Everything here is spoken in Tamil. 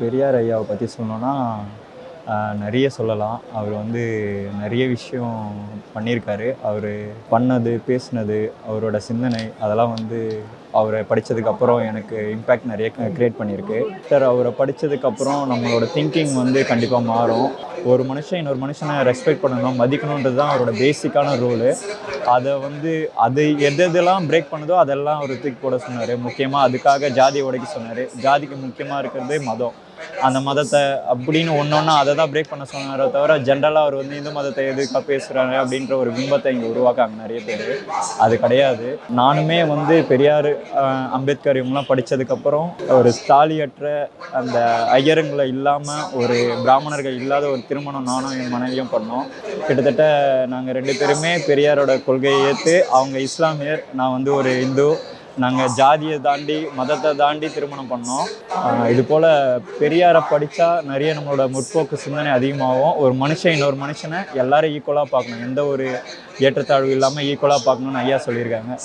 பெரியார் ஐயாவை பற்றி சொல்லணும்னா நிறைய சொல்லலாம். அவர் நிறைய விஷயம் பண்ணியிருக்காரு. அவர் பண்ணது, பேசினது, அவரோட சிந்தனை அதெல்லாம் அவரை படித்ததுக்கப்புறம் எனக்கு இம்பேக்ட் நிறைய க்ரியேட் பண்ணியிருக்கு. அவரை படித்ததுக்கப்புறம் நம்மளோட திங்கிங் கண்டிப்பாக மாறும். ஒரு மனுஷன் இன்னொரு மனுஷனை ரெஸ்பெக்ட் பண்ணணும், மதிக்கணுன்றது தான் அவரோட பேசிக்கான ரூலு. அதை அது எதெல்லாம் பிரேக் பண்ணுதோ அதெல்லாம் அவர் தூக்கி போட சொன்னார். முக்கியமாக அதுக்காக ஜாதியை உடைக்க சொன்னார். ஜாதிக்கு முக்கியமாக இருக்கிறது மதம். அந்த மதத்தை அப்படின்னு ஒன்றா அதை தான் பிரேக் பண்ண சொன்னாரே தவிர ஜென்ரலாக அவர் இந்து மதத்தை எதுக்காக பேசுகிறாங்க அப்படின்ற ஒரு பிம்பத்தை இங்கே உருவாக்காங்க நிறைய பேர். அது கிடையாது. நானுமே பெரியார், அம்பேத்கர் இவங்கெல்லாம் படித்ததுக்கப்புறம் ஒரு தாலியற்ற அந்த ஐயருங்களை இல்லாமல் ஒரு பிராமணர்கள் இல்லாத ஒரு திருமணம் நானும் என் மனைவியும் பண்ணோம். கிட்டத்தட்ட நாங்கள் 2 பேருமே பெரியாரோட கொள்கையை ஏற்று, அவங்க இஸ்லாமியர், நான் ஒரு இந்து. நாங்கள் ஜாதியை தாண்டி மதத்தை தாண்டி திருமணம் பண்ணோம். இது போல் பெரியாரை படித்தா நிறைய நம்மளோட முற்போக்கு சிந்தனை அதிகமாகும். ஒரு மனுஷன் இன்னொரு மனுஷனை எல்லாரும் ஈக்குவலாக பார்க்கணும், எந்த ஒரு ஏற்றத்தாழ்வு இல்லாமல் ஈக்குவலாக பார்க்கணுன்னு ஐயா சொல்லியிருக்காங்க.